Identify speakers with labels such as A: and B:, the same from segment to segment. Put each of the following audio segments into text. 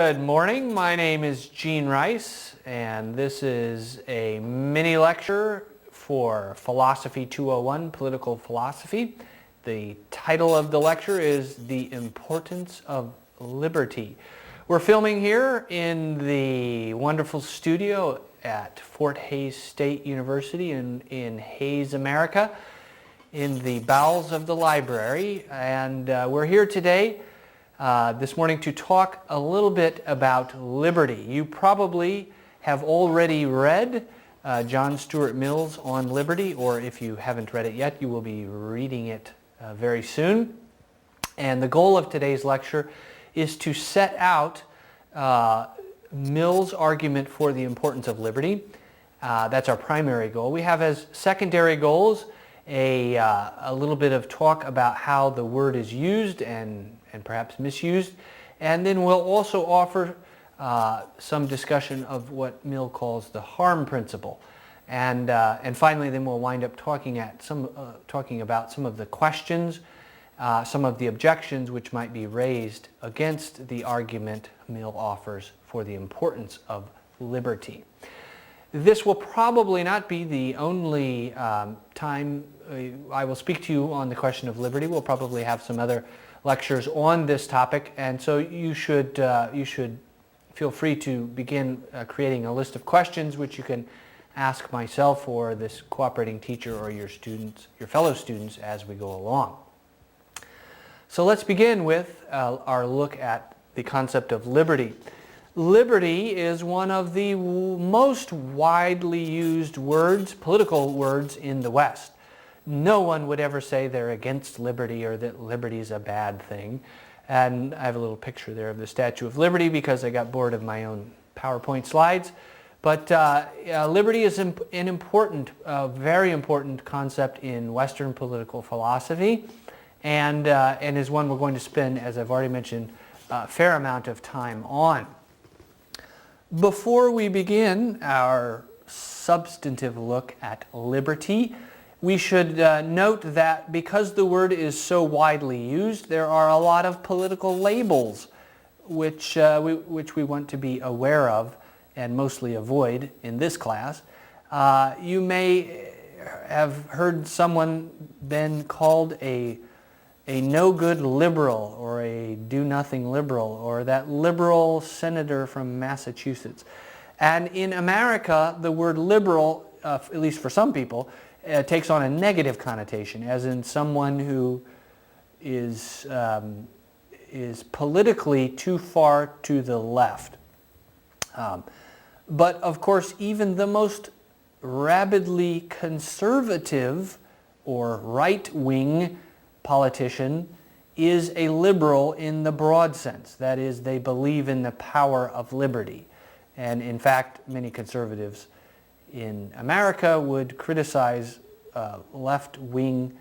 A: Good morning. My name is Gene Rice, and this is a mini lecture for Philosophy 201, Political Philosophy. The title of the lecture is The Importance of Liberty. We're filming here in the wonderful studio at Fort Hays State University in Hays, America, in the bowels of the library. And we're here today this morning to talk a little bit about liberty. You probably have already read John Stuart Mill's On Liberty, or if you haven't read it yet, you will be reading it very soon. And the goal of today's lecture is to set out Mill's argument for the importance of liberty. That's our primary goal. We have as secondary goals a little bit of talk about how the word is used and perhaps misused, and then we'll also offer some discussion of what Mill calls the harm principle, and finally then we'll wind up talking about some of the questions, some of the objections which might be raised against the argument Mill offers for the importance of liberty. This will probably not be the only time I will speak to you on the question of liberty. We'll probably have some other lectures on this topic, and so you should feel free to begin creating a list of questions which you can ask myself or this cooperating teacher or your fellow students as we go along. So let's begin with our look at the concept of liberty. Liberty is one of the most widely used words, political words, in the West. No one would ever say they're against liberty or that liberty is a bad thing. And I have a little picture there of the Statue of Liberty because I got bored of my own PowerPoint slides. But liberty is an important, very important concept in Western political philosophy, and is one we're going to spend, as I've already mentioned, a fair amount of time on. Before we begin our substantive look at liberty, we should note that because the word is so widely used, there are a lot of political labels which we want to be aware of and mostly avoid in this class. You may have heard someone been called a no-good liberal or a do-nothing liberal or that liberal senator from Massachusetts. And in America, the word liberal, at least for some people, takes on a negative connotation, as in someone who is politically too far to the left. But of course, even the most rabidly conservative or right-wing politician is a liberal in the broad sense. That is, they believe in the power of liberty. And in fact, many conservatives in America would criticize left-leaning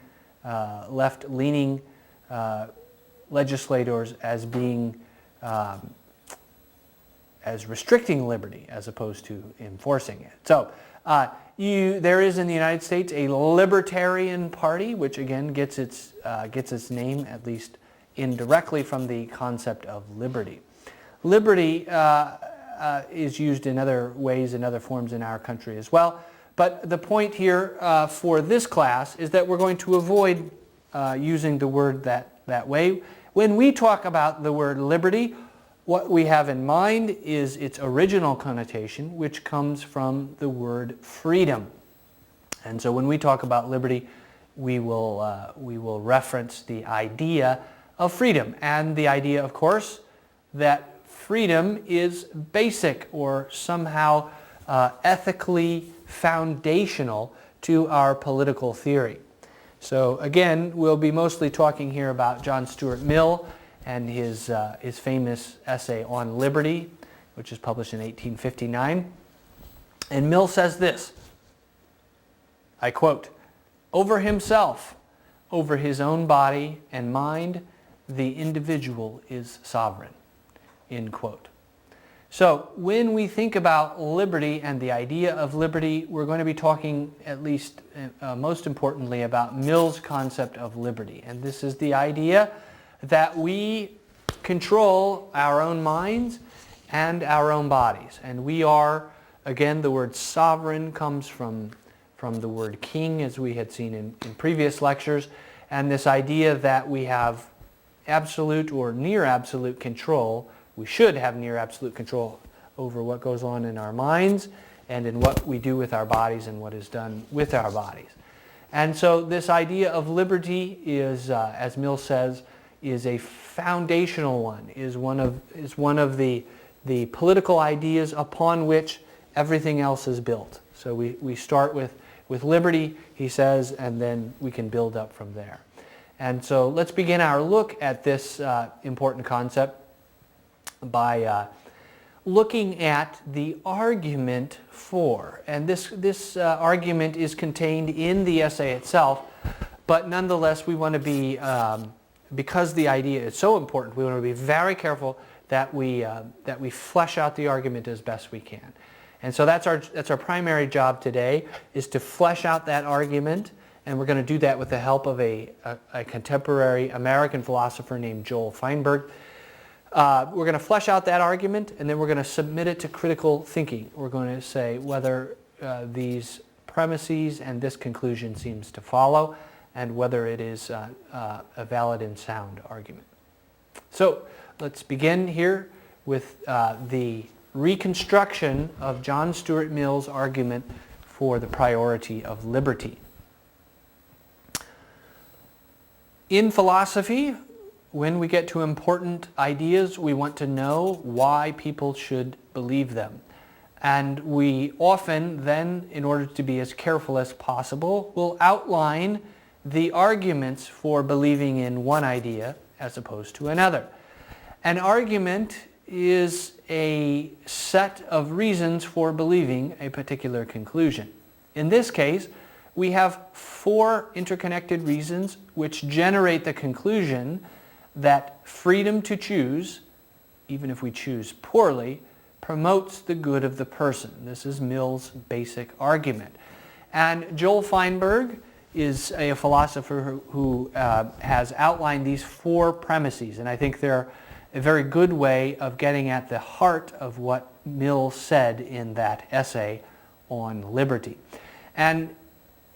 A: legislators as being as restricting liberty as opposed to enforcing it. So there is in the United States a Libertarian Party, which again gets its name, at least indirectly, from the concept of liberty. Liberty is used in other ways, in other forms in our country as well. But the point here for this class is that we're going to avoid using the word that way. When we talk about the word liberty, what we have in mind is its original connotation, which comes from the word freedom. And so when we talk about liberty, we will reference the idea of freedom, and the idea, of course, that freedom is basic or somehow ethically foundational to our political theory. So again, we'll be mostly talking here about John Stuart Mill and his famous essay on liberty, which is published in 1859. And Mill says this, I quote, "Over himself, over his own body and mind, the individual is sovereign." End quote. So when we think about liberty and the idea of liberty, we're going to be talking, at least most importantly, about Mill's concept of liberty. And this is the idea that we control our own minds and our own bodies. And we are, again, the word sovereign comes from the word king, as we had seen in previous lectures, and this idea that we have absolute or near absolute control, we should have near absolute control over what goes on in our minds and in what we do with our bodies and what is done with our bodies. And so this idea of liberty is, as Mill says, is a foundational one, is one of the political ideas upon which everything else is built. So we start with liberty, he says, and then we can build up from there. And so let's begin our look at this important concept by looking at the argument for. And this argument is contained in the essay itself, but nonetheless we want to be, because the idea is so important, we want to be very careful that we flesh out the argument as best we can. And so that's our primary job today, is to flesh out that argument, and we're going to do that with the help of a contemporary American philosopher named Joel Feinberg. We're going to flesh out that argument, and then we're going to submit it to critical thinking. We're going to say whether these premises and this conclusion seems to follow, and whether it is a valid and sound argument. So let's begin here with the reconstruction of John Stuart Mill's argument for the priority of liberty. In philosophy, when we get to important ideas, we want to know why people should believe them. And we often then, in order to be as careful as possible, will outline the arguments for believing in one idea as opposed to another. An argument is a set of reasons for believing a particular conclusion. In this case, we have 4 interconnected reasons which generate the conclusion that freedom to choose, even if we choose poorly, promotes the good of the person. This is Mill's basic argument. And Joel Feinberg is a philosopher who has outlined these 4 premises, and I think they're a very good way of getting at the heart of what Mill said in that essay on liberty. And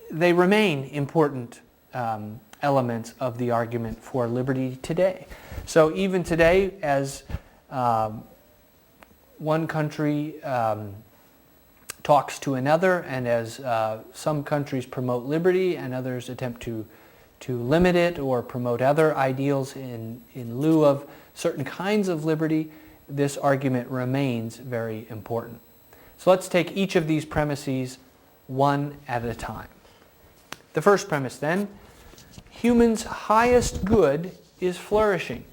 A: they remain important elements of the argument for liberty today. So even today, as one country talks to another, and as some countries promote liberty and others attempt to limit it or promote other ideals in lieu of certain kinds of liberty, this argument remains very important. So let's take each of these premises one at a time. The first premise then, humans' highest good is flourishing.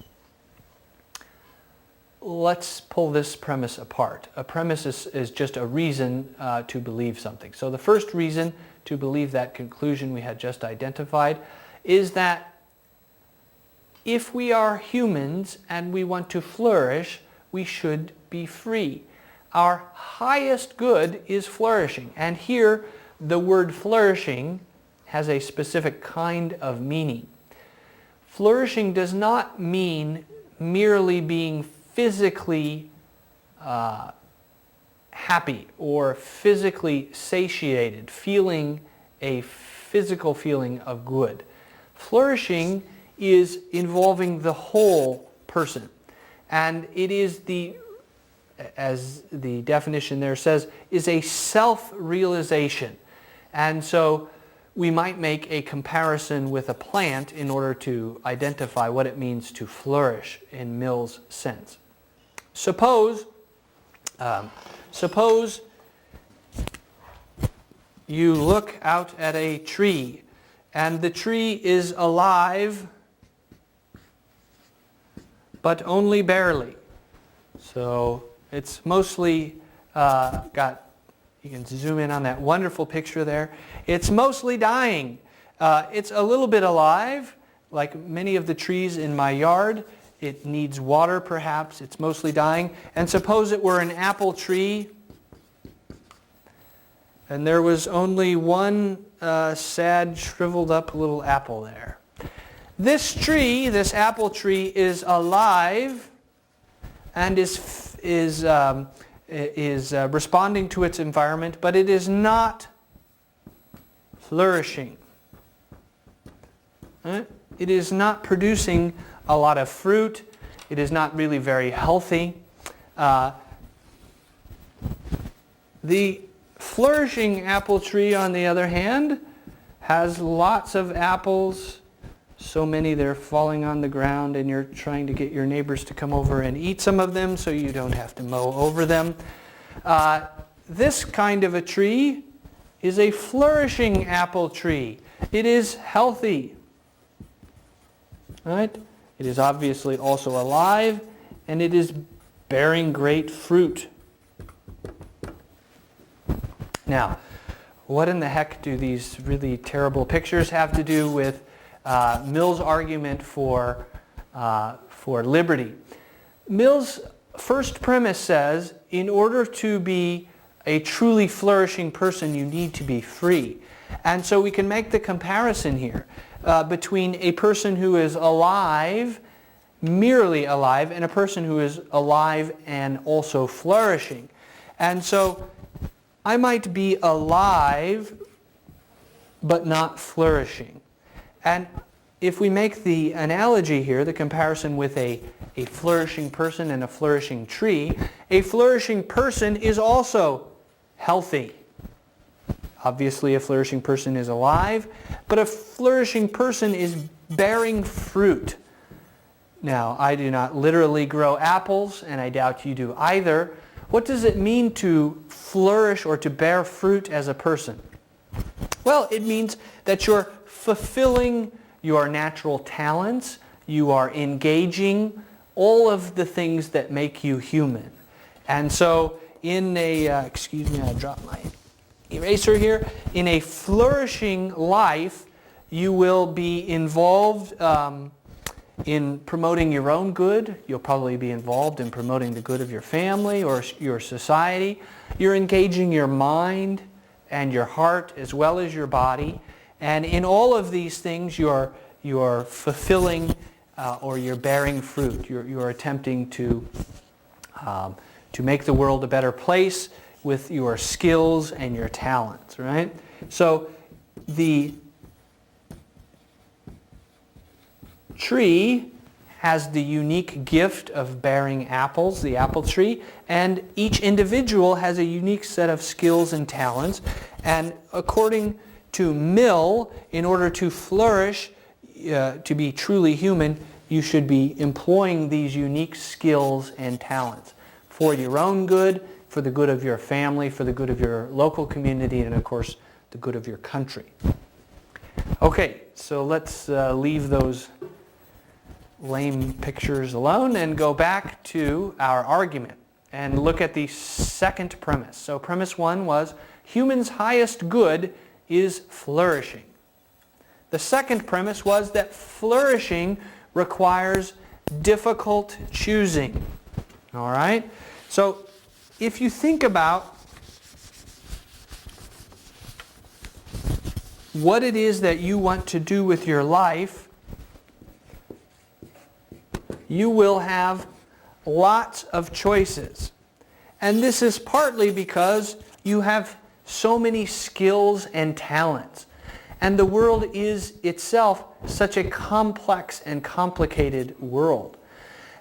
A: Let's pull this premise apart. A premise is just a reason to believe something. So the first reason to believe that conclusion we had just identified is that if we are humans and we want to flourish, we should be free. Our highest good is flourishing. And here, the word flourishing has a specific kind of meaning. Flourishing does not mean merely being physically happy or physically satiated, feeling a physical feeling of good. Flourishing is involving the whole person. And it is as the definition there says, is a self-realization. And so we might make a comparison with a plant in order to identify what it means to flourish in Mill's sense. Suppose you look out at a tree, and the tree is alive, but only barely. So it's mostly you can zoom in on that wonderful picture there. It's mostly dying. It's a little bit alive, like many of the trees in my yard. It needs water perhaps. It's mostly dying. And suppose it were an apple tree, and there was only one sad, shriveled up little apple there. This tree, this apple tree, is alive and is is responding to its environment, but it is not flourishing. Right? It is not producing a lot of fruit. It is not really very healthy. The flourishing apple tree, on the other hand, has lots of apples. So many they're falling on the ground, and you're trying to get your neighbors to come over and eat some of them so you don't have to mow over them. This kind of a tree is a flourishing apple tree. It is healthy. Right? It is obviously also alive, and it is bearing great fruit. Now, what in the heck do these really terrible pictures have to do with Mill's argument for liberty? Mill's first premise says, in order to be a truly flourishing person, you need to be free. And so we can make the comparison here between a person who is alive, merely alive, and a person who is alive and also flourishing. And so I might be alive but not flourishing. And if we make the analogy here, the comparison with a flourishing person and a flourishing tree, a flourishing person is also healthy. Obviously, a flourishing person is alive, but a flourishing person is bearing fruit. Now, I do not literally grow apples, and I doubt you do either. What does it mean to flourish or to bear fruit as a person? Well, it means that you're fulfilling your natural talents, you are engaging all of the things that make you human. And so in a, excuse me, I dropped my eraser here. In a flourishing life, you will be involved in promoting your own good. You'll probably be involved in promoting the good of your family or your society. You're engaging your mind and your heart as well as your body. And in all of these things, you're fulfilling or you're bearing fruit. You're attempting to make the world a better place with your skills and your talents, right? So the tree has the unique gift of bearing apples, the apple tree, and each individual has a unique set of skills and talents. And according to Mill, in order to flourish, to be truly human, you should be employing these unique skills and talents for your own good, for the good of your family, for the good of your local community, and of course, the good of your country. Okay, so let's leave those lame pictures alone and go back to our argument and look at the second premise. So premise one was humans' highest good is flourishing. The second premise was that flourishing requires difficult choosing. All right? So if you think about what it is that you want to do with your life, you will have lots of choices. And this is partly because you have so many skills and talents. And the world is itself such a complex and complicated world.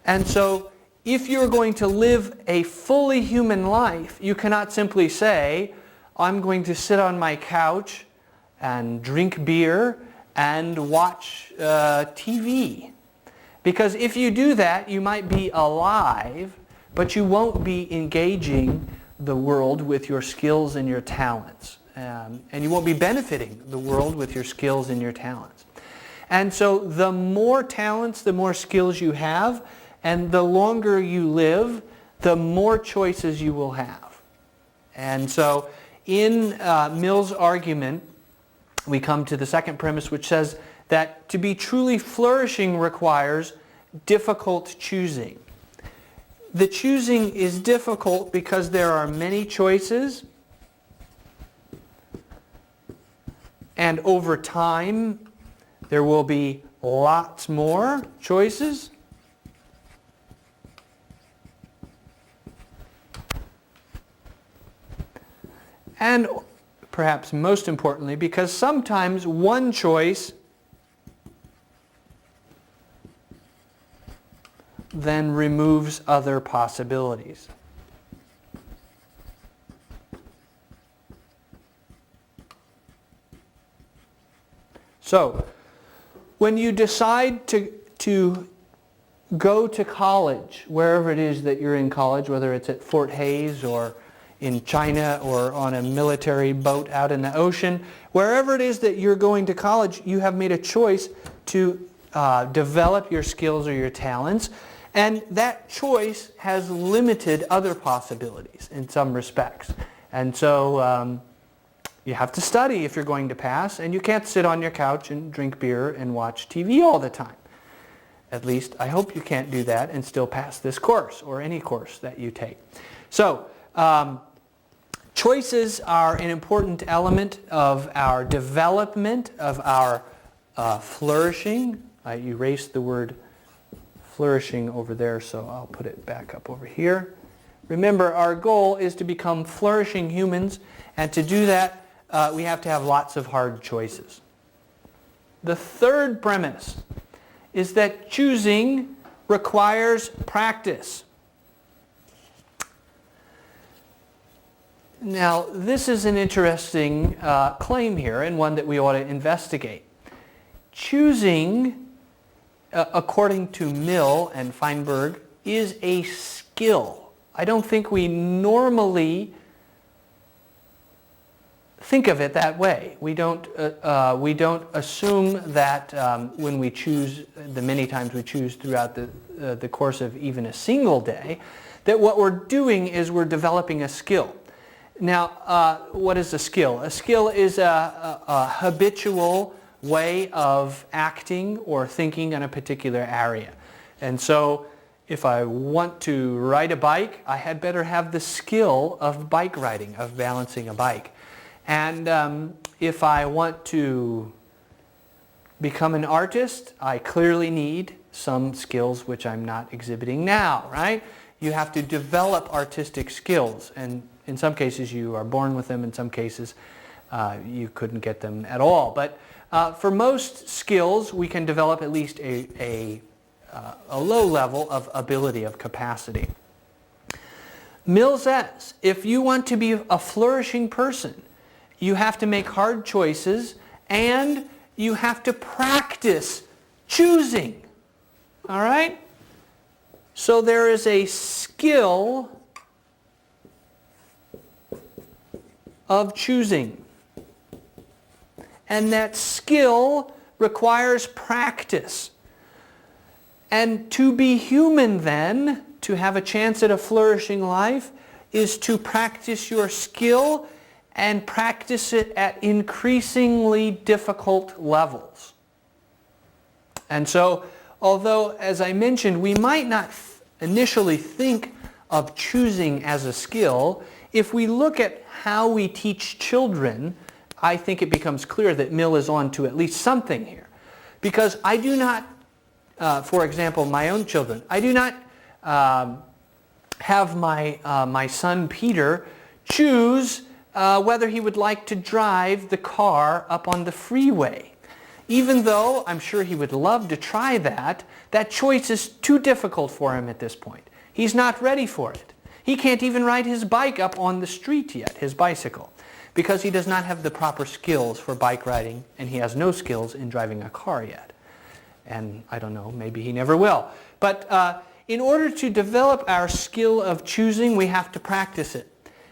A: And so if you're going to live a fully human life, you cannot simply say, I'm going to sit on my couch and drink beer and watch TV. Because if you do that, you might be alive, but you won't be engaging the world with your skills and your talents. And you won't be benefiting the world with your skills and your talents. And so the more talents, the more skills you have, and the longer you live, the more choices you will have. And so in Mill's argument, we come to the second premise, which says that to be truly flourishing requires difficult choosing. The choosing is difficult because there are many choices, and over time there will be lots more choices. And perhaps most importantly, because sometimes one choice then removes other possibilities. So, when you decide to go to college, wherever it is that you're in college, whether it's at Fort Hays or in China or on a military boat out in the ocean, wherever it is that you're going to college, you have made a choice to develop your skills or your talents, and that choice has limited other possibilities in some respects. And so you have to study if you're going to pass, and you can't sit on your couch and drink beer and watch TV all the time. At least I hope you can't do that and still pass this course or any course that you take. So choices are an important element of our development, of our flourishing. I erased the word flourishing over there, so I'll put it back up over here. Remember, our goal is to become flourishing humans, and to do that, we have to have lots of hard choices. The third premise is that choosing requires practice. Now, this is an interesting claim here, and one that we ought to investigate. Choosing, according to Mill and Feinberg, is a skill. I don't think we normally think of it that way. We don't assume that when we choose, the many times we choose throughout the course of even a single day, that what we're doing is we're developing a skill. Now, what is a skill? A skill is a habitual way of acting or thinking in a particular area. And so if I want to ride a bike, I had better have the skill of bike riding, of balancing a bike. And if I want to become an artist, I clearly need some skills which I'm not exhibiting now, right? You have to develop artistic skills, and in some cases you are born with them, in some cases you couldn't get them at all. But for most skills, we can develop at least a low level of ability, of capacity. Mill says, if you want to be a flourishing person, you have to make hard choices, and you have to practice choosing. All right? So there is a skill of choosing. And that skill requires practice. And to be human then, to have a chance at a flourishing life, is to practice your skill and practice it at increasingly difficult levels. And so, although, as I mentioned, we might not initially think of choosing as a skill, if we look at how we teach children, I think it becomes clear that Mill is on to at least something here. Because I do not, for example, my own children, I do not have my son Peter choose whether he would like to drive the car up on the freeway. Even though I'm sure he would love to try that, that choice is too difficult for him at this point. He's not ready for it. He can't even ride his bike up on the street yet, his bicycle, because he does not have the proper skills for bike riding, and he has no skills in driving a car yet. And I don't know, maybe he never will. But in order to develop our skill of choosing, we have to practice it.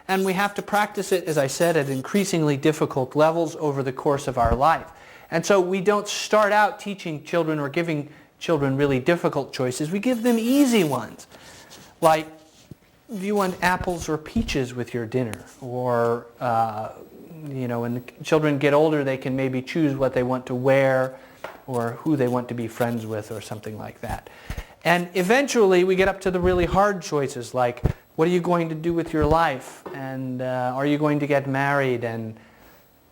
A: And we have to practice it, as I said, at increasingly difficult levels over the course of our life. And so we don't start out teaching children or giving children really difficult choices. We give them easy ones. Like, do you want apples or peaches with your dinner? Or, when the children get older, they can maybe choose what they want to wear or who they want to be friends with or something like that. And eventually we get up to the really hard choices, like, what are you going to do with your life? And are you going to get married? And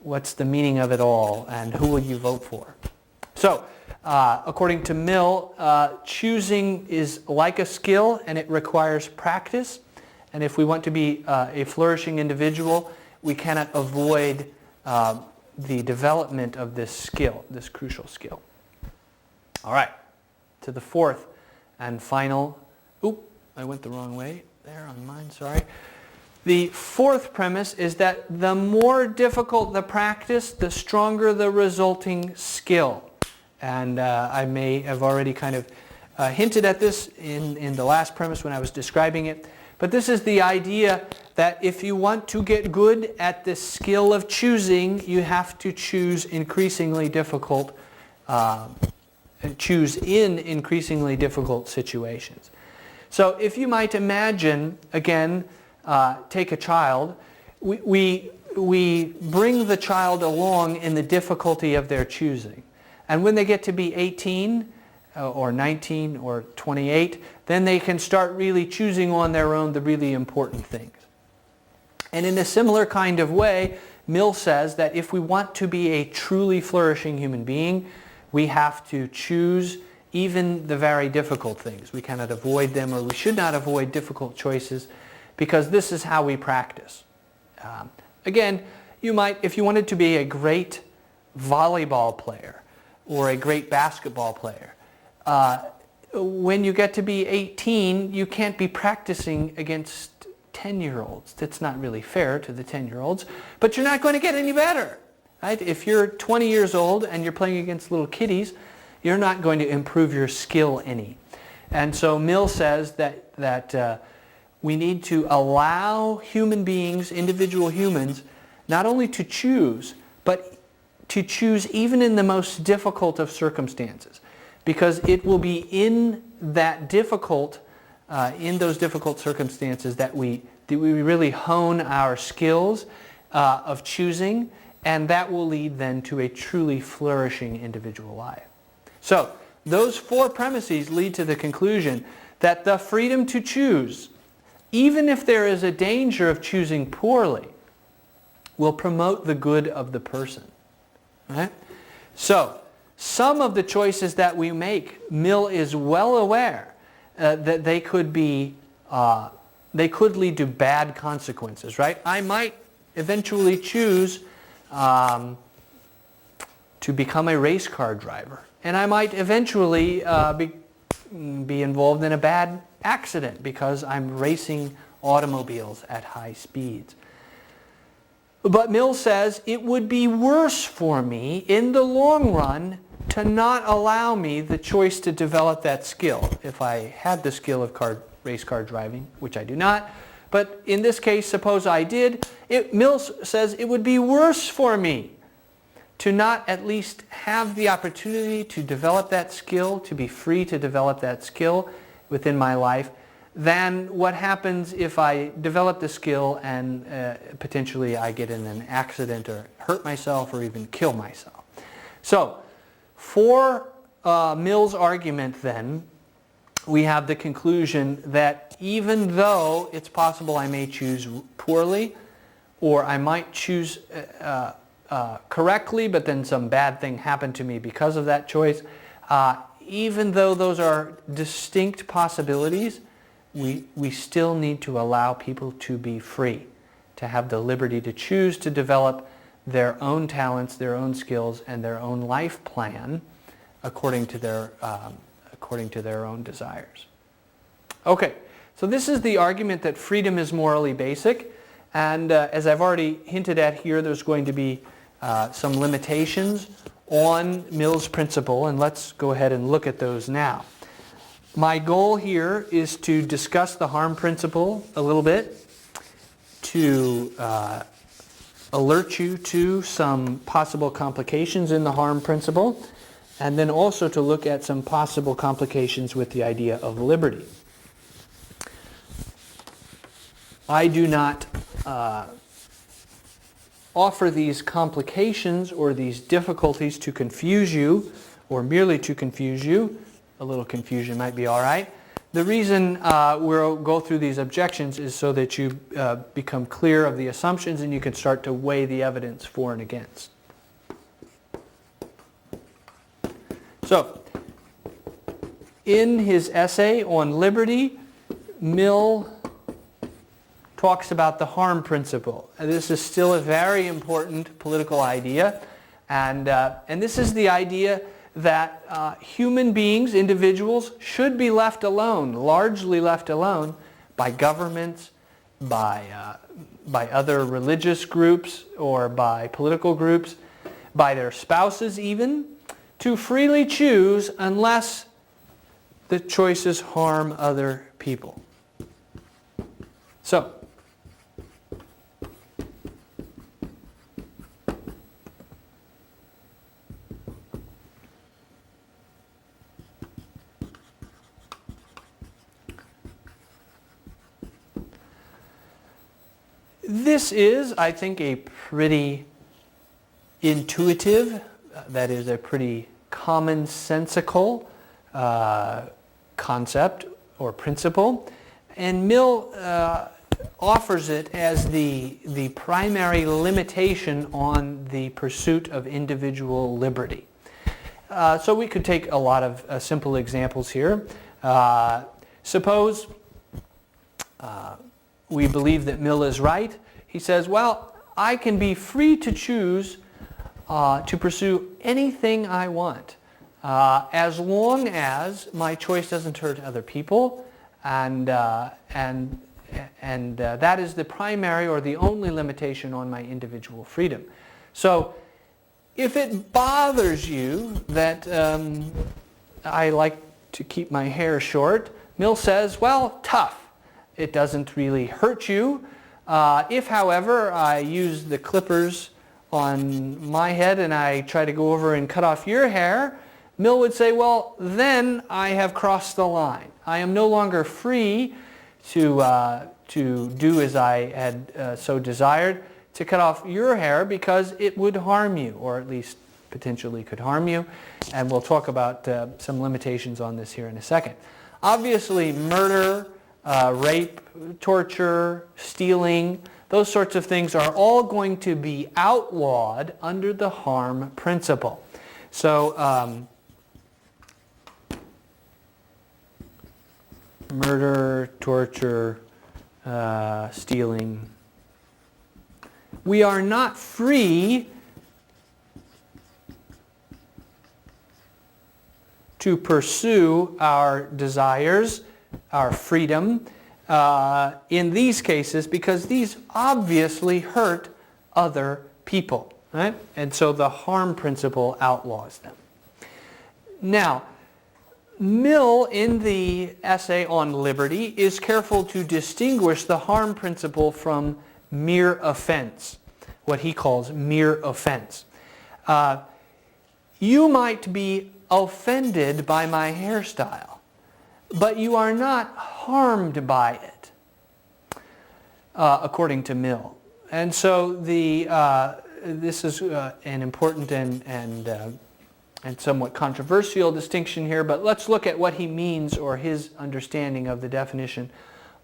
A: what's the meaning of it all? And who will you vote for? So, according to Mill, choosing is like a skill, and it requires practice. And if we want to be a flourishing individual, we cannot avoid the development of this skill, this crucial skill. All right, to the fourth and final, I went the wrong way there on mine, sorry. The fourth premise is that the more difficult the practice, the stronger the resulting skill. And I may have already kind of hinted at this in the last premise when I was describing it. But this is the idea that if you want to get good at the skill of choosing, you have to choose increasingly difficult, choose in increasingly difficult situations. So if you might imagine, again, take a child, we bring the child along in the difficulty of their choosing. And when they get to be 18 or 19 or 28, then they can start really choosing on their own the really important things. And in a similar kind of way, Mill says that if we want to be a truly flourishing human being, we have to choose even the very difficult things. We cannot avoid them, or we should not avoid difficult choices, because this is how we practice. Again, you might, if you wanted to be a great volleyball player or a great basketball player, when you get to be 18, you can't be practicing against 10-year-olds. That's not really fair to the 10-year-olds, but you're not going to get any better. Right? If you're 20 years old and you're playing against little kiddies, you're not going to improve your skill any. And so Mill says that we need to allow human beings, individual humans, not only to choose, but to choose even in the most difficult of circumstances. Because it will be in that difficult, in those difficult circumstances that we really hone our skills of choosing, and that will lead then to a truly flourishing individual life. So, those four premises lead to the conclusion that the freedom to choose, even if there is a danger of choosing poorly, will promote the good of the person. Right? So, some of the choices that we make, Mill is well aware that they could lead to bad consequences. Right? I might eventually choose to become a race car driver, and I might eventually be involved in a bad accident because I'm racing automobiles at high speeds. But Mill says it would be worse for me in the long run to not allow me the choice to develop that skill. If I had the skill of race car driving, which I do not, but in this case, suppose I did, Mill says it would be worse for me to not at least have the opportunity to develop that skill, to be free to develop that skill within my life, than what happens if I develop the skill and potentially I get in an accident or hurt myself or even kill myself. So, for Mill's argument then, we have the conclusion that even though it's possible I may choose poorly, or I might choose correctly, but then some bad thing happened to me because of that choice, even though those are distinct possibilities, we still need to allow people to be free, to have the liberty to choose to develop their own talents, their own skills, and their own life plan according to their own desires. Okay, so this is the argument that freedom is morally basic, and as I've already hinted at here, there's going to be some limitations on Mill's principle, and let's go ahead and look at those now. My goal here is to discuss the harm principle a little bit, to alert you to some possible complications in the harm principle, and then also to look at some possible complications with the idea of liberty. I do not offer these complications or these difficulties to confuse you, or merely to confuse you. A little confusion might be all right. The reason we'll go through these objections is so that you become clear of the assumptions and you can start to weigh the evidence for and against. So, in his essay on liberty, Mill talks about the harm principle. This is still a very important political idea, and this is the idea that human beings, individuals, should be left alone, largely left alone, by governments, by other religious groups or by political groups, by their spouses even, to freely choose unless the choices harm other people. So, this is, I think, a pretty intuitive, that is a pretty commonsensical concept or principle. And Mill offers it as the primary limitation on the pursuit of individual liberty. So we could take a lot of simple examples here. Suppose we believe that Mill is right. He says, well, I can be free to choose to pursue anything I want as long as my choice doesn't hurt other people, and that is the primary or the only limitation on my individual freedom. So if it bothers you that I like to keep my hair short, Mill says, well, tough. It doesn't really hurt you. If, however, I use the clippers on my head and I try to go over and cut off your hair, Mill would say, well, then I have crossed the line. I am no longer free to do as I had so desired, to cut off your hair, because it would harm you, or at least potentially could harm you. And we'll talk about some limitations on this here in a second. Obviously, murder, rape, torture, stealing, those sorts of things are all going to be outlawed under the harm principle. So, murder, torture, stealing. We are not free to pursue our desires, our freedom, in these cases, because these obviously hurt other people, right? And so the harm principle outlaws them. Now, Mill, in the essay on liberty, is careful to distinguish the harm principle from mere offense, what he calls mere offense. You might be offended by my hairstyle, but you are not harmed by it, according to Mill. And so this is an important and somewhat controversial distinction here, but let's look at what he means, or his understanding of the definition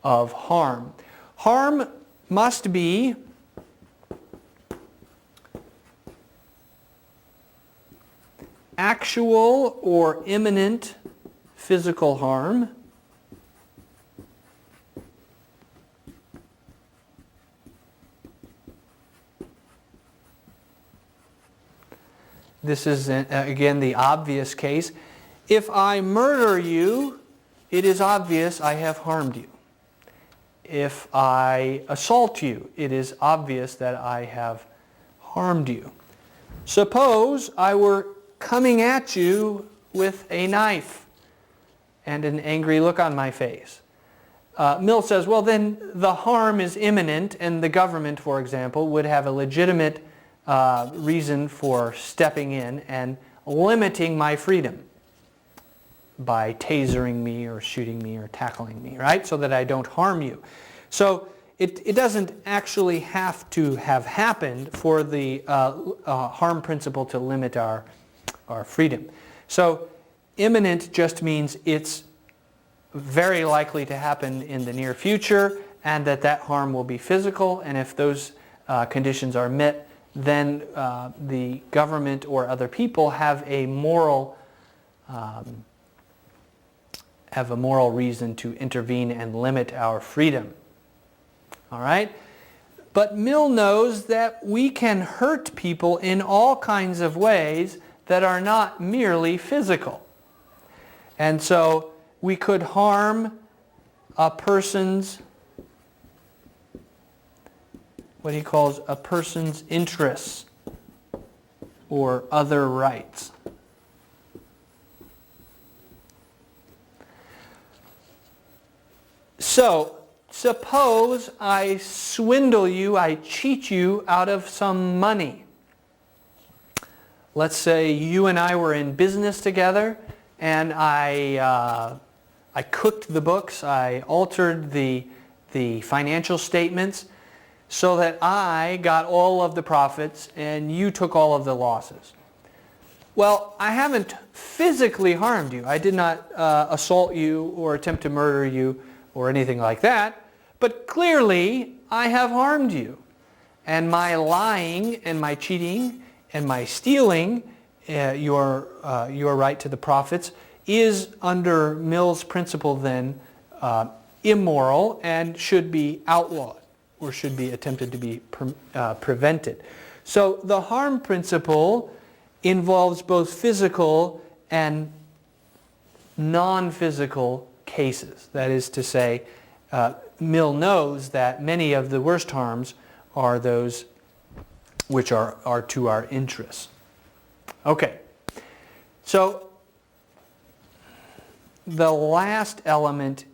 A: of harm. Harm must be actual or imminent physical harm, this is, again, the obvious case. If I murder you, it is obvious I have harmed you. If I assault you, it is obvious that I have harmed you. Suppose I were coming at you with a knife and an angry look on my face. Mill says, well, then the harm is imminent, and the government, for example, would have a legitimate reason for stepping in and limiting my freedom by tasering me or shooting me or tackling me, right? So that I don't harm you. So it doesn't actually have to have happened for the harm principle to limit our freedom. So imminent just means it's very likely to happen in the near future, and that harm will be physical, and if those conditions are met, then the government or other people have a moral reason to intervene and limit our freedom. All right? But Mill knows that we can hurt people in all kinds of ways that are not merely physical. And so we could harm a person's, what he calls a person's interests or other rights. So, suppose I swindle you, I cheat you out of some money. Let's say you and I were in business together, and I cooked the books, I altered the financial statements so that I got all of the profits and you took all of the losses. Well, I haven't physically harmed you. I did not assault you or attempt to murder you or anything like that, but clearly I have harmed you. And my lying and my cheating and my stealing your right to the profits is, under Mill's principle then, immoral and should be outlawed or should be attempted to be prevented. So the harm principle involves both physical and non-physical cases. That is to say, Mill knows that many of the worst harms are those which are to our interests. Okay, so the last element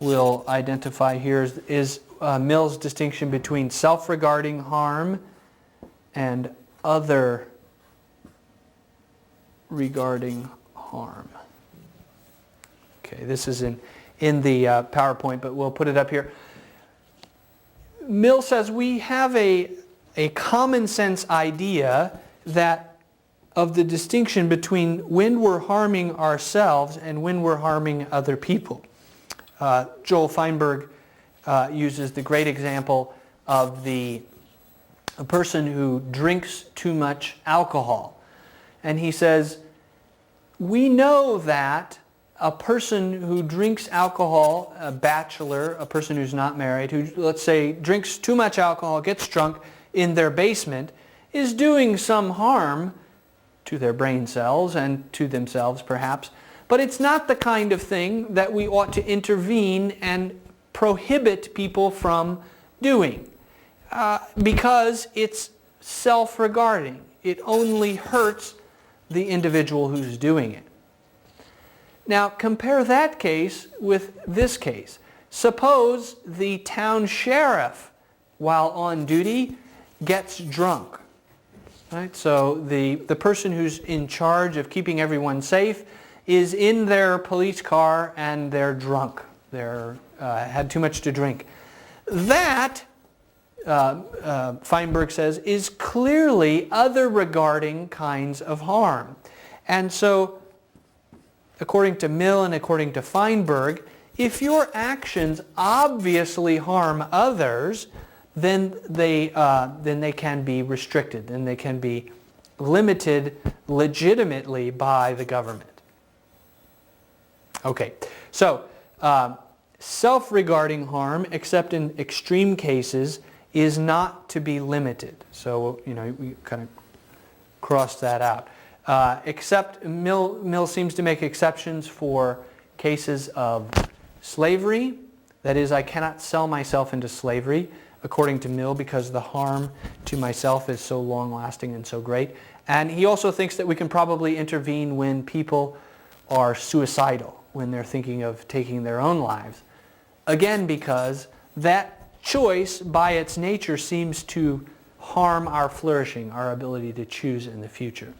A: we'll identify here is Mill's distinction between self-regarding harm and other regarding harm. Okay, this is in the PowerPoint, but we'll put it up here. Mill says we have a common sense idea that of the distinction between when we're harming ourselves and when we're harming other people. Joel Feinberg uses the great example of a person who drinks too much alcohol. And he says, we know that a person who drinks alcohol, a bachelor, a person who's not married, who, let's say, drinks too much alcohol, gets drunk in their basement, is doing some harm to their brain cells and to themselves perhaps. But it's not the kind of thing that we ought to intervene and prohibit people from doing because it's self-regarding. It only hurts the individual who's doing it. Now compare that case with this case. Suppose the town sheriff, while on duty, gets drunk. Right? So the person who's in charge of keeping everyone safe is in their police car and they're drunk. They're had too much to drink. That, Feinberg says, is clearly other regarding kinds of harm. And so, according to Mill and according to Feinberg, if your actions obviously harm others, then they can be restricted, then they can be limited legitimately by the government. Okay, so self-regarding harm, except in extreme cases, is not to be limited. So, we kind of cross that out. Except Mill seems to make exceptions for cases of slavery. That is, I cannot sell myself into slavery, according to Mill, because the harm to myself is so long-lasting and so great. And he also thinks that we can probably intervene when people are suicidal, when they're thinking of taking their own lives. Again, because that choice by its nature seems to harm our flourishing, our ability to choose in the future.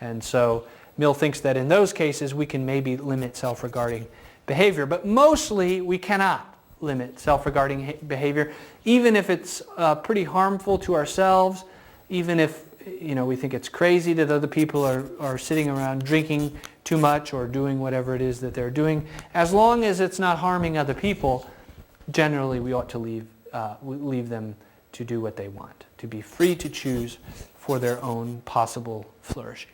A: And so Mill thinks that in those cases we can maybe limit self-regarding behavior, but mostly we cannot limit self-regarding behavior, even if it's pretty harmful to ourselves, even if we think it's crazy that other people are sitting around drinking too much or doing whatever it is that they're doing. As long as it's not harming other people, generally we ought to leave them to do what they want, to be free to choose for their own possible flourishing.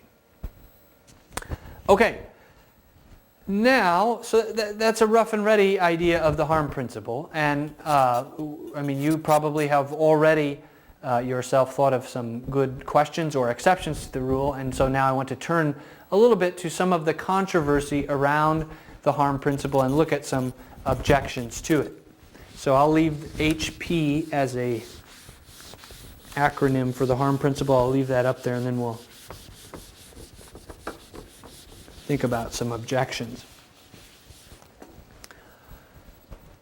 A: Okay. Now, so that's a rough and ready idea of the harm principle, and I mean, you probably have already yourself thought of some good questions or exceptions to the rule, and so now I want to turn a little bit to some of the controversy around the harm principle and look at some objections to it. So I'll leave HP as a acronym for the harm principle. I'll leave that up there, and then we'll think about some objections.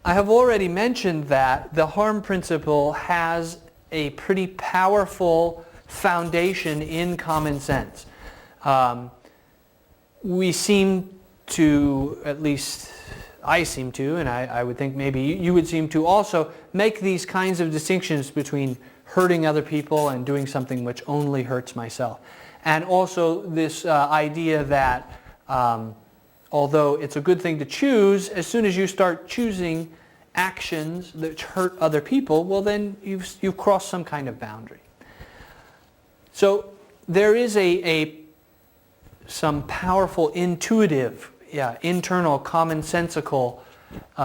A: I have already mentioned that the harm principle has a pretty powerful foundation in common sense. We seem to, at least I seem to, and I would think maybe you would seem to also make these kinds of distinctions between hurting other people and doing something which only hurts myself. And also this idea that although it's a good thing to choose, as soon as you start choosing actions that hurt other people, well then you've crossed some kind of boundary. So there is some powerful intuitive, internal, commonsensical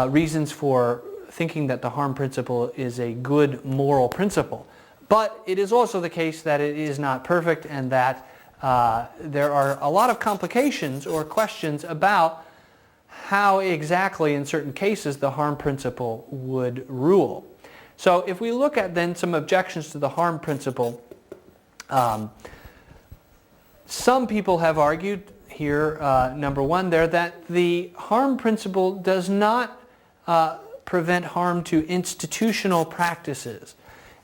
A: reasons for thinking that the harm principle is a good moral principle. But it is also the case that it is not perfect, and that there are a lot of complications or questions about how exactly in certain cases the harm principle would rule. So if we look at then some objections to the harm principle, some people have argued here, number one there, that the harm principle does not prevent harm to institutional practices.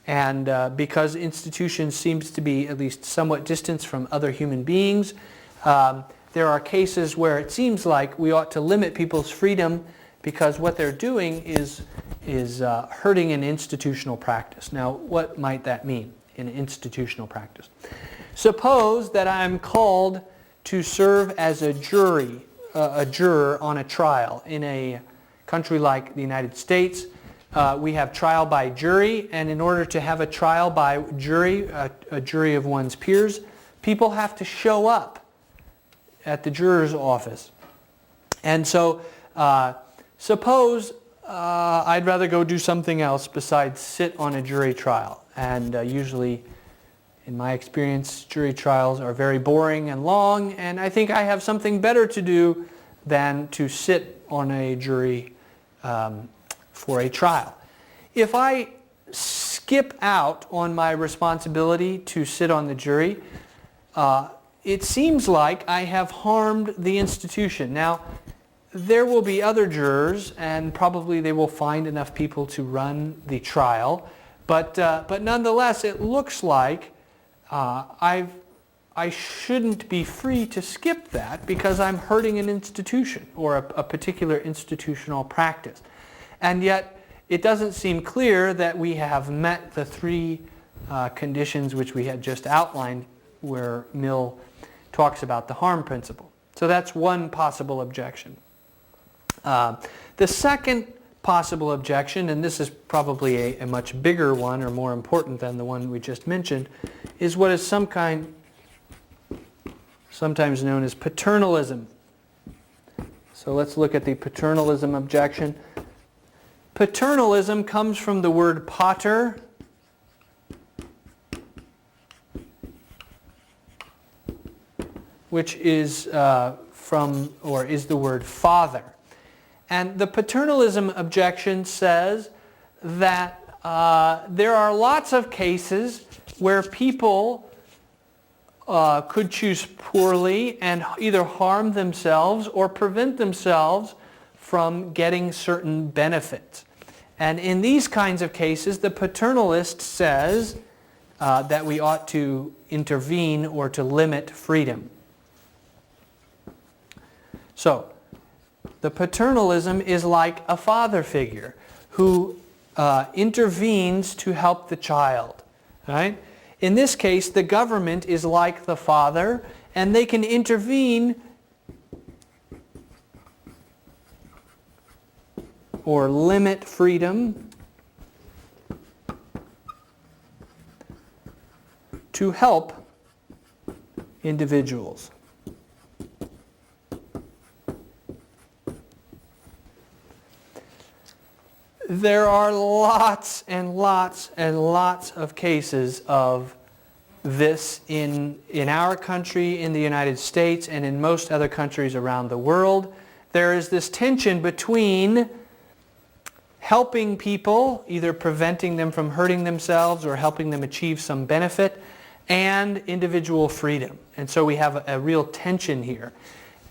A: And because institutions seems to be at least somewhat distanced from other human beings, there are cases where it seems like we ought to limit people's freedom because what they're doing is hurting an institutional practice. Now, what might that mean in an institutional practice? Suppose that I'm called to serve as a juror on a trial. In a country like the United States, we have trial by jury, and in order to have a trial by jury, a jury of one's peers, people have to show up at the juror's office. And so suppose I'd rather go do something else besides sit on a jury trial. And usually, in my experience, jury trials are very boring and long, and I think I have something better to do than to sit on a jury for a trial. If I skip out on my responsibility to sit on the jury, it seems like I have harmed the institution. Now, there will be other jurors, and probably they will find enough people to run the trial, but nonetheless, it looks like I shouldn't be free to skip that because I'm hurting an institution or a particular institutional practice. And yet, it doesn't seem clear that we have met the three conditions which we had just outlined where Mill talks about the harm principle. So that's one possible objection. The second possible objection, and this is probably a much bigger one or more important than the one we just mentioned, is what is sometimes known as paternalism. So let's look at the paternalism objection. Paternalism comes from the word pater, which is from, or is the word father. And the paternalism objection says that there are lots of cases where people could choose poorly and either harm themselves or prevent themselves from getting certain benefits. And in these kinds of cases, the paternalist says that we ought to intervene or to limit freedom. So, the paternalism is like a father figure who intervenes to help the child. Right? In this case, the government is like the father, and they can intervene or limit freedom to help individuals. There are lots and lots and lots of cases of this in our country, in the United States, and in most other countries around the world. There is this tension between helping people, either preventing them from hurting themselves or helping them achieve some benefit, and individual freedom. And so we have a real tension here.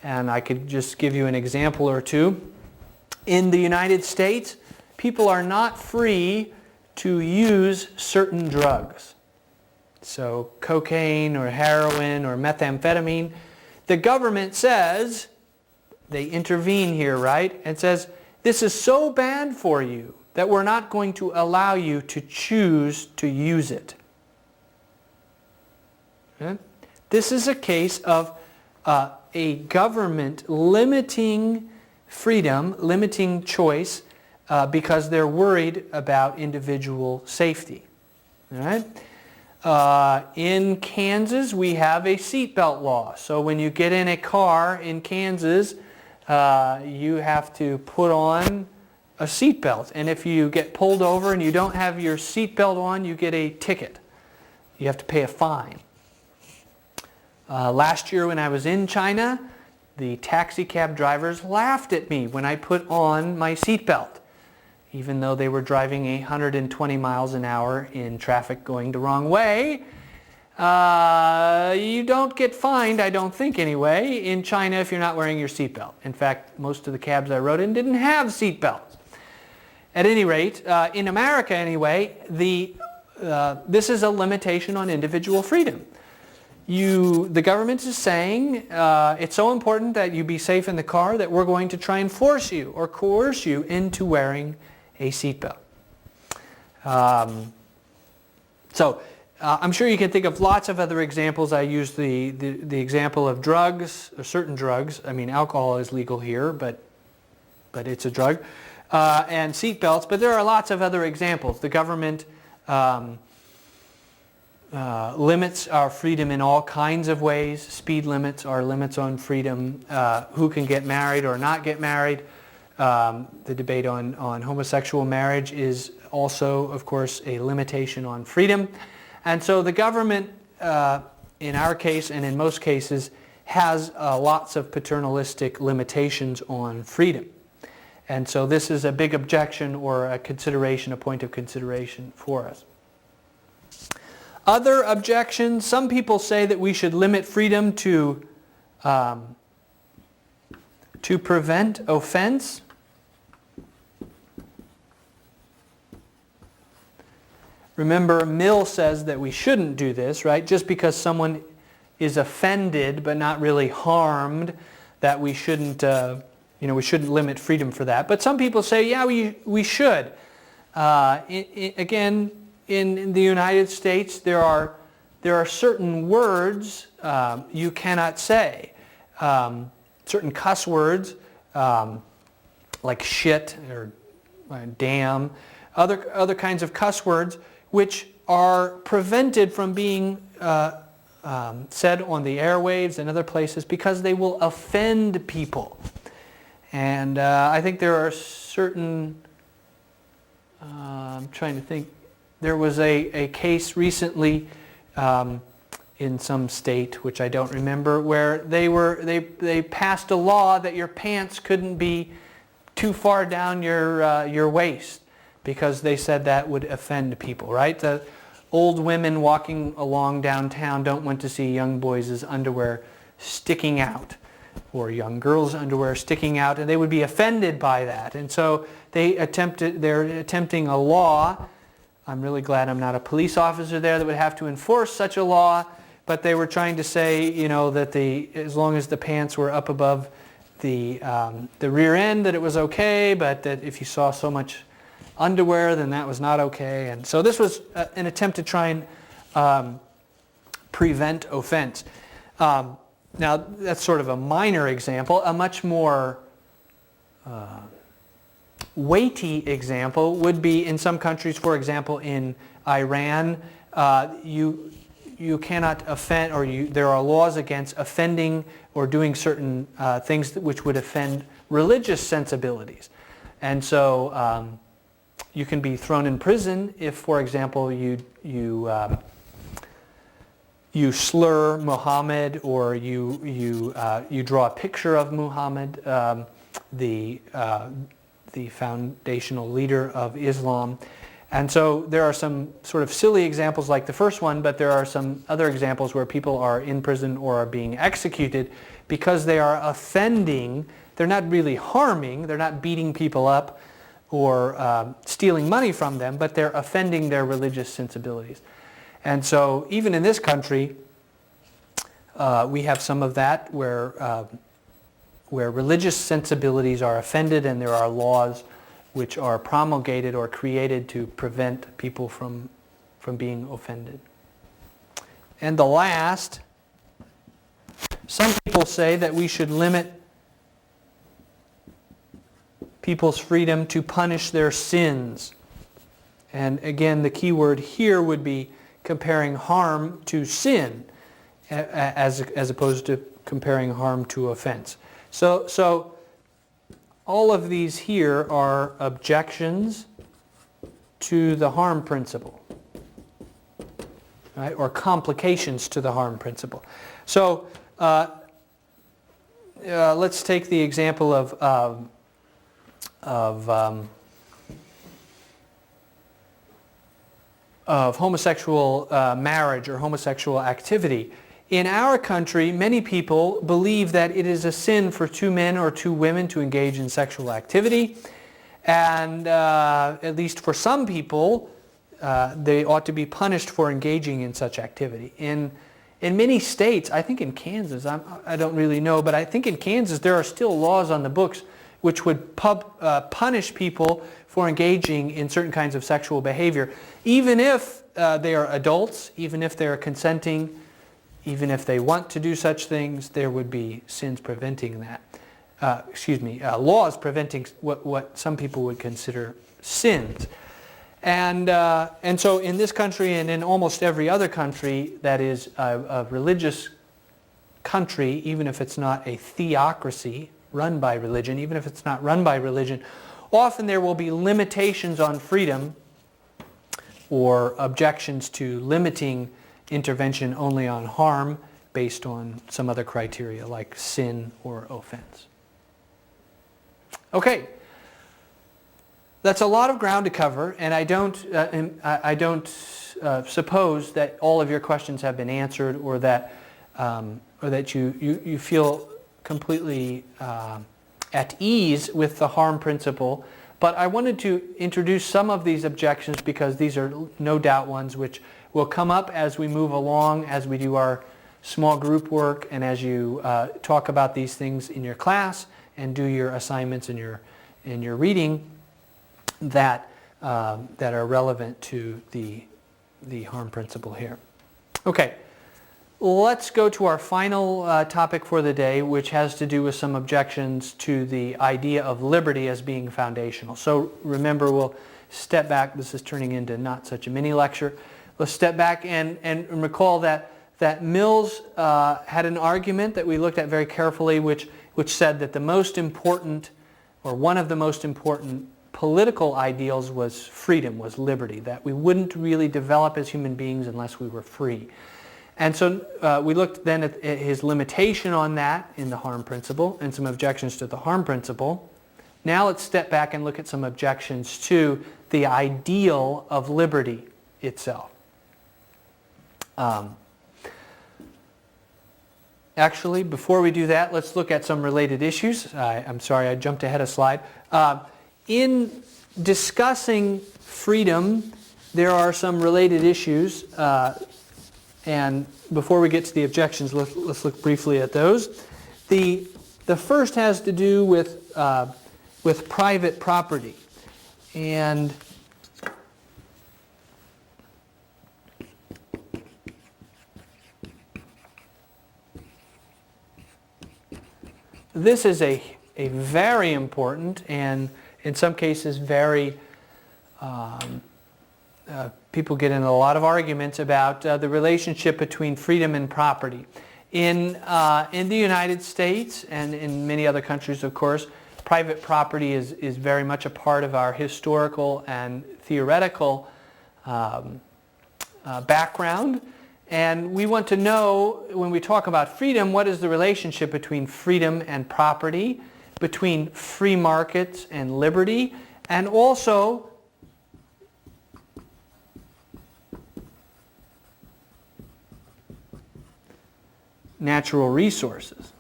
A: And I could just give you an example or two. In the United States, people are not free to use certain drugs. So cocaine or heroin or methamphetamine. The government says, they intervene here, right? And says, this is so bad for you that we're not going to allow you to choose to use it. Okay? This is a case of a government limiting freedom, limiting choice, because they're worried about individual safety. All right? In Kansas, we have a seatbelt law. So when you get in a car in Kansas, you have to put on a seatbelt. And if you get pulled over and you don't have your seatbelt on, you get a ticket. You have to pay a fine. Last year when I was in China, the taxi cab drivers laughed at me when I put on my seatbelt, even though they were driving 120 miles an hour in traffic going the wrong way. You don't get fined, I don't think anyway, in China if you're not wearing your seatbelt. In fact, most of the cabs I rode in didn't have seatbelts. At any rate, in America anyway, this is a limitation on individual freedom. The government is saying it's so important that you be safe in the car that we're going to try and force you or coerce you into wearing a seatbelt. I'm sure you can think of lots of other examples. I used the example of drugs, or certain drugs. I mean, alcohol is legal here, but it's a drug. And seatbelts, but there are lots of other examples. The government limits our freedom in all kinds of ways. Speed limits are limits on freedom. Who can get married or not get married. The debate on homosexual marriage is also, of course, a limitation on freedom. And so the government, in our case and in most cases, has lots of paternalistic limitations on freedom. And so this is a big objection or a consideration, a point of consideration for us. Other objections, some people say that we should limit freedom to prevent offense. Remember, Mill says that we shouldn't do this, right? Just because someone is offended but not really harmed, that we shouldn't, we shouldn't limit freedom for that. But some people say, yeah, we should. Again, in the United States, there are certain words you cannot say. Certain cuss words, like shit or damn, other kinds of cuss words, which are prevented from being said on the airwaves and other places because they will offend people. And I think there are certain, I'm trying to think, there was a case recently in some state, which I don't remember, where they passed a law that your pants couldn't be too far down your waist, because they said that would offend people, right? The old women walking along downtown don't want to see young boys' underwear sticking out, or young girls' underwear sticking out, and they would be offended by that. And so they're attempting a law. I'm really glad I'm not a police officer there that would have to enforce such a law, but they were trying to say, that as long as the pants were up above the rear end, that it was okay, but that if you saw so much underwear, then that was not okay. And so this was an attempt to try and prevent offense. Now, that's sort of a minor example. A much more weighty example would be in some countries, for example, in Iran, you cannot offend, or there are laws against offending or doing certain things which would offend religious sensibilities. And so You can be thrown in prison if, for example, you slur Muhammad, or you draw a picture of Muhammad, the foundational leader of Islam. And so there are some sort of silly examples like the first one, but there are some other examples where people are in prison or are being executed because they are offending. They're not really harming, they're not beating people up or stealing money from them, but they're offending their religious sensibilities. And so even in this country, we have some of that where religious sensibilities are offended, and there are laws which are promulgated or created to prevent people from being offended. And the last, some people say that we should limit people's freedom to punish their sins. And again, the key word here would be comparing harm to sin as opposed to comparing harm to offense. So all of these here are objections to the harm principle, right? Or complications to the harm principle. So let's take the example of homosexual marriage or homosexual activity. In our country, many people believe that it is a sin for two men or two women to engage in sexual activity, and at least for some people, they ought to be punished for engaging in such activity. In many states, I think in Kansas, I don't really know, but I think in Kansas there are still laws on the books which would punish people for engaging in certain kinds of sexual behavior, even if they are adults, even if they are consenting, even if they want to do such things. There would be sins preventing that. Laws preventing what some people would consider sins. And so in this country and in almost every other country that is a religious country, even if it's not a theocracy run by religion, even if it's not run by religion, often there will be limitations on freedom or objections to limiting intervention only on harm based on some other criteria like sin or offense. Okay, that's a lot of ground to cover, and I don't suppose that all of your questions have been answered, or that you feel completely at ease with the harm principle. But I wanted to introduce some of these objections because these are no doubt ones which will come up as we move along, as we do our small group work, and as you talk about these things in your class and do your assignments in your reading that are relevant to the harm principle here. Okay, let's go to our final topic for the day, which has to do with some objections to the idea of liberty as being foundational. So remember, we'll step back. This is turning into not such a mini lecture. Let's step back and recall that Mills had an argument that we looked at very carefully, which said that the most important, or one of the most important political ideals was freedom, was liberty, that we wouldn't really develop as human beings unless we were free. And so we looked then at his limitation on that in the harm principle and some objections to the harm principle. Now let's step back and look at some objections to the ideal of liberty itself. Actually, before we do that, let's look at some related issues. I'm sorry, I jumped ahead a slide. In discussing freedom, there are some related issues. And before we get to the objections, let's look briefly at those. The first has to do with private property. And this is a very important, and in some cases very, people get in a lot of arguments about the relationship between freedom and property. In the United States and in many other countries, of course, private property is very much a part of our historical and theoretical background. And we want to know, when we talk about freedom, what is the relationship between freedom and property, between free markets and liberty, and also natural resources.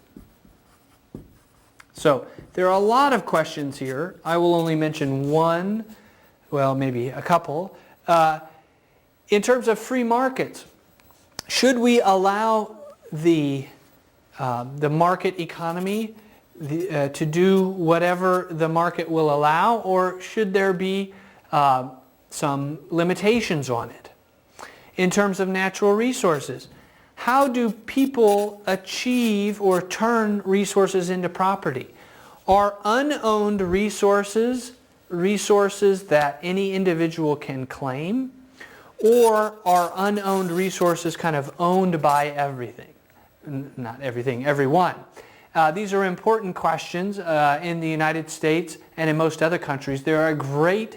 A: So there are a lot of questions here. I will only mention one, well, maybe a couple. In terms of free markets, should we allow the market economy to do whatever the market will allow, or should there be some limitations on it? In terms of natural resources, how do people achieve or turn resources into property? Are unowned resources that any individual can claim? Or are unowned resources kind of owned by everything? Not everything, everyone. These are important questions. In the United States and in most other countries, there are great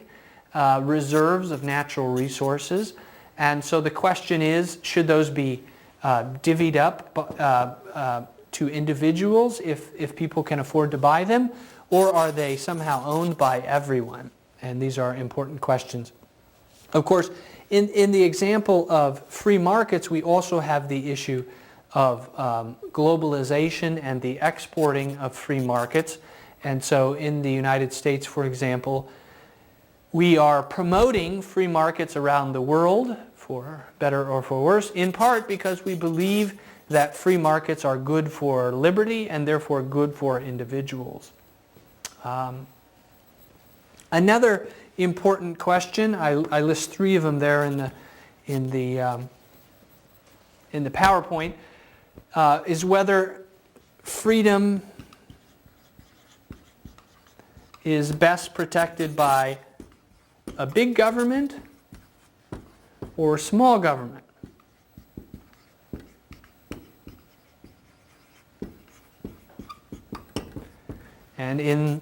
A: reserves of natural resources. And so the question is, should those be divvied up to individuals if people can afford to buy them, or are they somehow owned by everyone? And these are important questions. Of course, in the example of free markets, we also have the issue of globalization and the exporting of free markets. And so in the United States, for example, we are promoting free markets around the world, for better or for worse, in part because we believe that free markets are good for liberty and therefore good for individuals. Another important question, I list three of them there in the PowerPoint, is whether freedom is best protected by a big government or small government. And in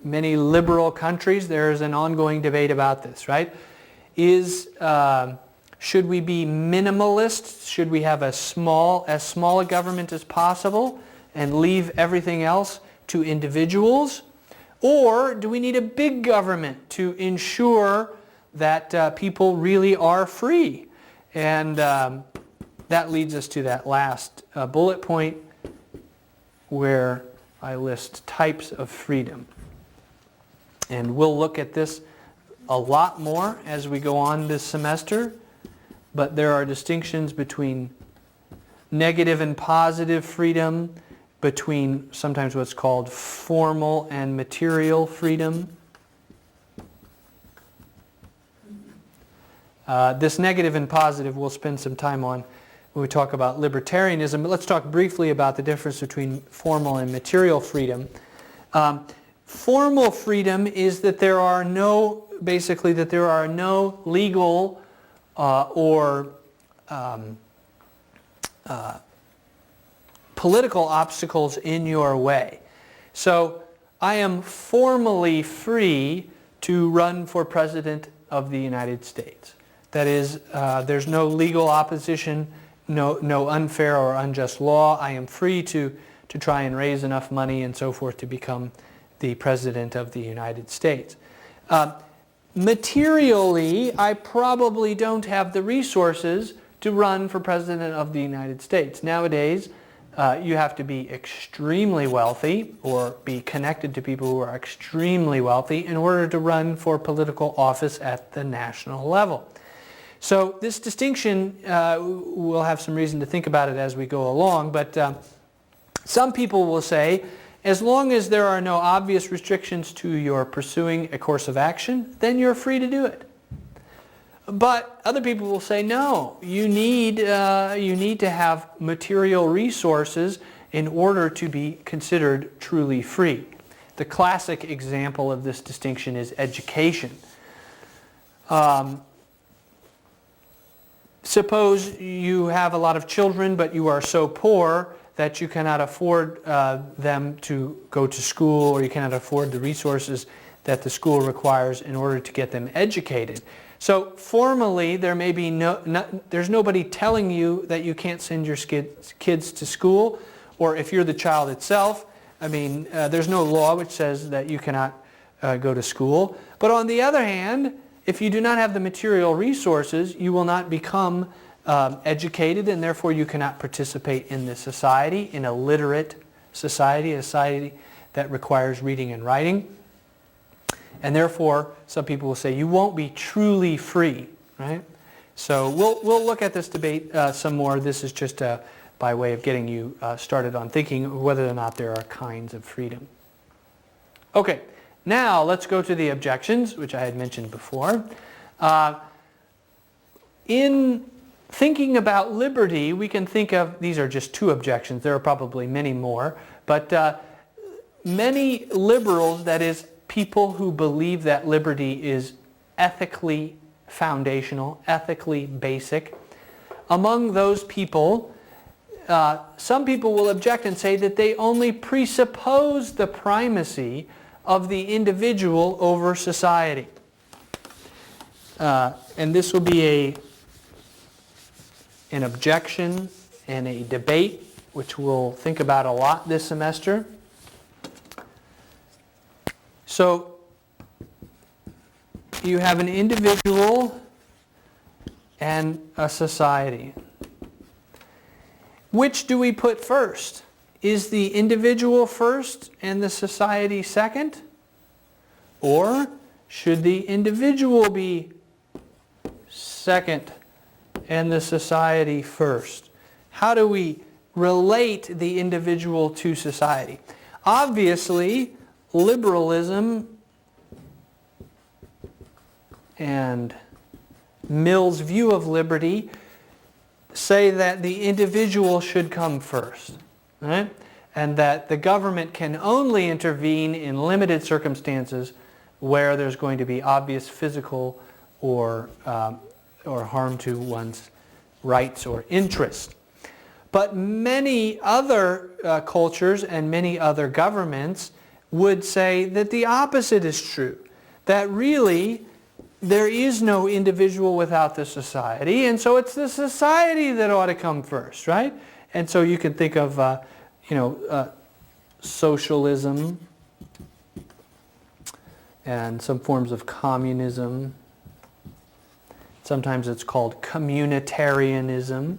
A: many liberal countries, there's an ongoing debate about this, right? Should we be minimalists? Should we have as small a government as possible and leave everything else to individuals? Or do we need a big government to ensure that people really are free? And that leads us to that last bullet point where I list types of freedom. And we'll look at this a lot more as we go on this semester, but there are distinctions between negative and positive freedom, between sometimes what's called formal and material freedom. This negative and positive we'll spend some time on when we talk about libertarianism, but let's talk briefly about the difference between formal and material freedom. Formal freedom is that there are no legal or political obstacles in your way. So I am formally free to run for President of the United States. That is, there's no legal opposition, no unfair or unjust law. I am free to try and raise enough money and so forth to become the President of the United States. Materially, I probably don't have the resources to run for President of the United States. Nowadays, you have to be extremely wealthy or be connected to people who are extremely wealthy in order to run for political office at the national level. So this distinction, we'll have some reason to think about it as we go along, but some people will say, as long as there are no obvious restrictions to your pursuing a course of action, then you're free to do it. But other people will say, no, you need to have material resources in order to be considered truly free. The classic example of this distinction is education. Suppose you have a lot of children, but you are so poor that you cannot afford them to go to school, or you cannot afford the resources that the school requires in order to get them educated. So formally, there may be there's nobody telling you that you can't send your kids to school, or if you're the child itself, I mean, there's no law which says that you cannot go to school. But on the other hand, if you do not have the material resources, you will not become educated, and therefore you cannot participate in this society, in a literate society, a society that requires reading and writing. And therefore, some people will say you won't be truly free, right? So we'll look at this debate some more. This is just by way of getting you started on thinking whether or not there are kinds of freedom. Okay, now let's go to the objections, which I had mentioned before. In thinking about liberty, we can think of, these are just two objections, there are probably many more, but many liberals, that is, people who believe that liberty is ethically foundational, ethically basic, among those people, some people will object and say that they only presuppose the primacy of the individual over society. And this will be an objection and a debate which we'll think about a lot this semester. So you have an individual and a society. Which do we put first? Is the individual first and the society second? Or should the individual be second and the society first? How do we relate the individual to society? Obviously, liberalism and Mill's view of liberty say that the individual should come first, right? And that the government can only intervene in limited circumstances where there's going to be obvious physical or harm to one's rights or interests. But many other cultures and many other governments would say that the opposite is true. That really there is no individual without the society, and so it's the society that ought to come first, right? And so you can think of, socialism and some forms of communism. Sometimes it's called communitarianism.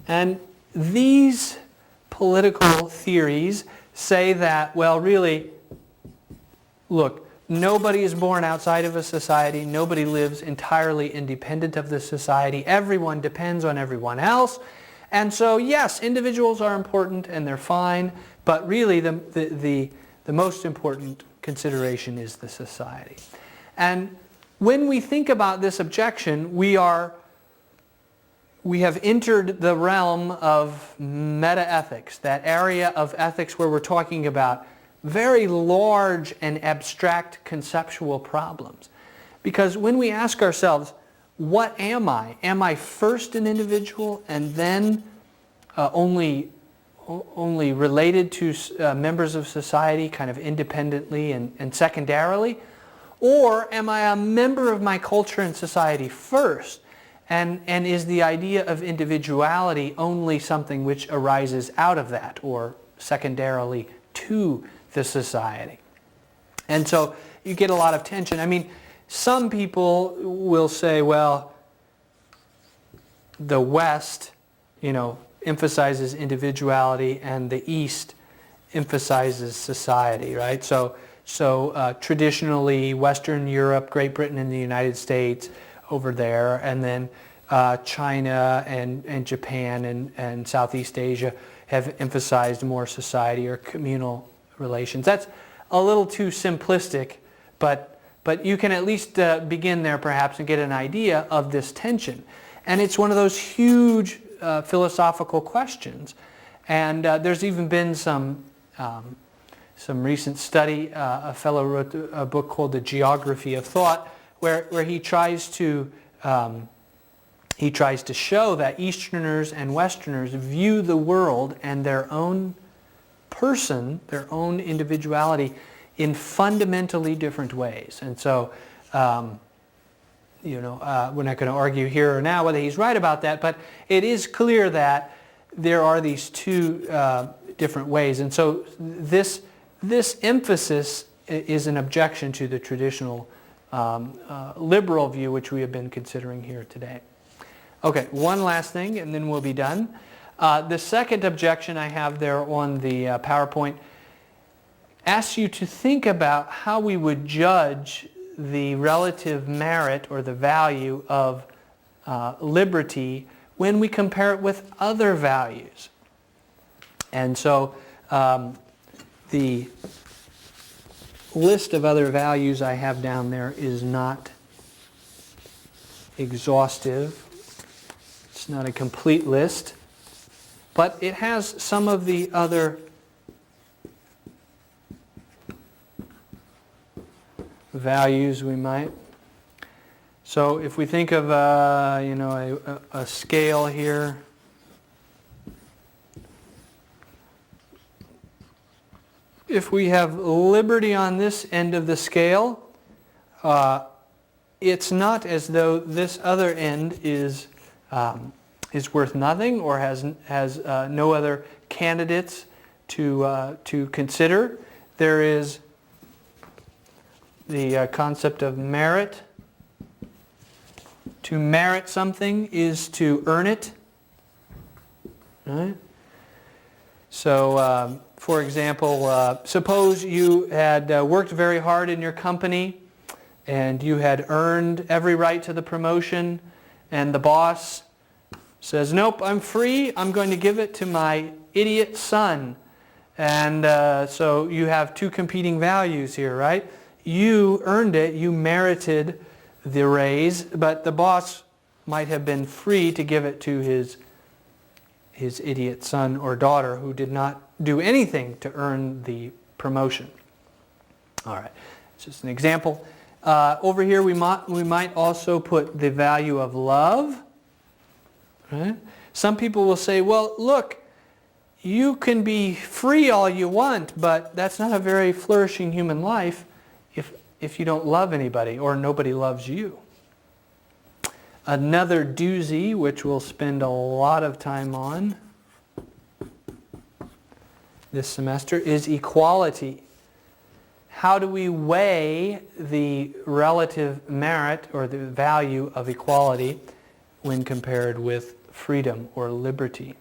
A: And these political theories say that, well, really, look, nobody is born outside of a society. Nobody lives entirely independent of the society. Everyone depends on everyone else. And so, yes, individuals are important and they're fine, but really the most important consideration is the society. And when we think about this objection, we have entered the realm of metaethics, that area of ethics where we're talking about very large and abstract conceptual problems. Because when we ask ourselves, what am I? Am I first an individual and then only related to members of society kind of independently and secondarily? Or am I a member of my culture and society first? And is the idea of individuality only something which arises out of that or secondarily to the society? And so you get a lot of tension. I mean, some people will say, well, the West, emphasizes individuality and the East emphasizes society, right? So traditionally, Western Europe, Great Britain and the United States over there, and then China and Japan and Southeast Asia have emphasized more society or communal relations. That's a little too simplistic, but you can at least begin there perhaps and get an idea of this tension. And it's one of those huge philosophical questions. And there's even been some recent study. A fellow wrote a book called The Geography of Thought, where he tries to he tries to show that Easterners and Westerners view the world and their own person, their own individuality, in fundamentally different ways. And so, we're not going to argue here or now whether he's right about that, but it is clear that there are these two different ways. And so this emphasis is an objection to the traditional liberal view which we have been considering here today. Okay, one last thing and then we'll be done. The second objection I have there on the PowerPoint asks you to think about how we would judge the relative merit or the value of liberty when we compare it with other values. And so the list of other values I have down there is not exhaustive. It's not a complete list, but it has some of the other values we might. So if we think of a scale here, if we have liberty on this end of the scale, it's not as though this other end is worth nothing or has no other candidates to consider. There is the concept of merit. To merit something is to earn it. Right? So, for example, suppose you had worked very hard in your company and you had earned every right to the promotion, and the boss says, nope, I'm free, I'm going to give it to my idiot son. And so you have two competing values here, right? You earned it, you merited the raise, but the boss might have been free to give it to his idiot son or daughter who did not do anything to earn the promotion. All right, it's just an example. Over here we might also put the value of love. Right? Some people will say, well, look, you can be free all you want, but that's not a very flourishing human life if you don't love anybody or nobody loves you. Another doozy, which we'll spend a lot of time on this semester, is equality. How do we weigh the relative merit or the value of equality when compared with freedom or liberty?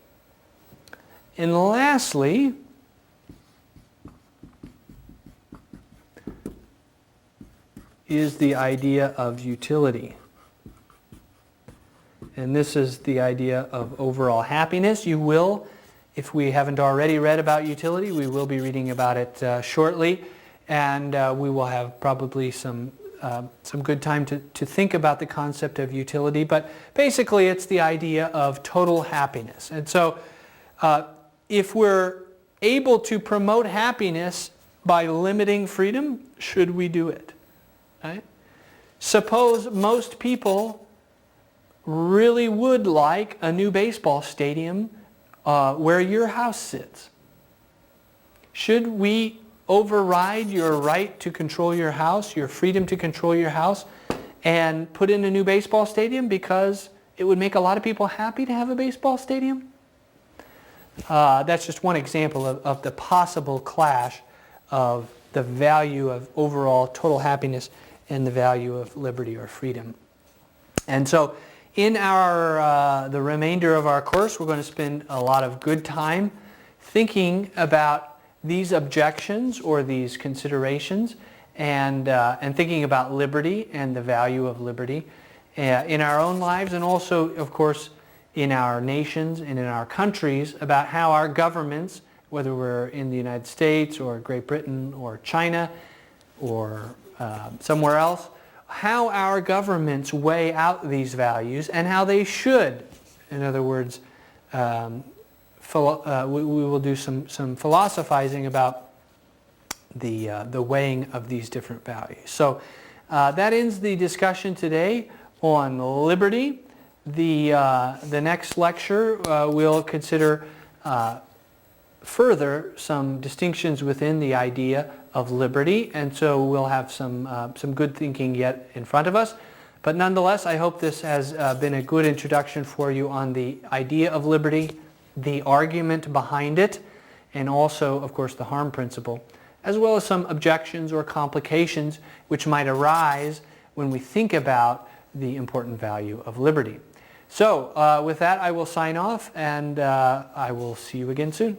A: And lastly, is the idea of utility. And this is the idea of overall happiness. You will, if we haven't already read about utility, we will be reading about it shortly. And we will have probably some good time to think about the concept of utility. But basically it's the idea of total happiness. And so if we're able to promote happiness by limiting freedom, should we do it? Right? Suppose most people really would like a new baseball stadium where your house sits. Should we override your right to control your house, your freedom to control your house, and put in a new baseball stadium because it would make a lot of people happy to have a baseball stadium? That's just one example of the possible clash of the value of overall total happiness and the value of liberty or freedom. And so in the remainder of our course, we're going to spend a lot of good time thinking about these objections or these considerations and thinking about liberty and the value of liberty in our own lives, and also, of course, in our nations and in our countries, about how our governments, whether we're in the United States or Great Britain or China or somewhere else, how our governments weigh out these values and how they should. In other words, we will do some philosophizing about the weighing of these different values. So that ends the discussion today on liberty. The next lecture we'll consider further some distinctions within the idea of liberty, and so we'll have some good thinking yet in front of us. But nonetheless, I hope this has been a good introduction for you on the idea of liberty, the argument behind it, and also, of course, the harm principle, as well as some objections or complications which might arise when we think about the important value of liberty. So with that, I will sign off, and I will see you again soon.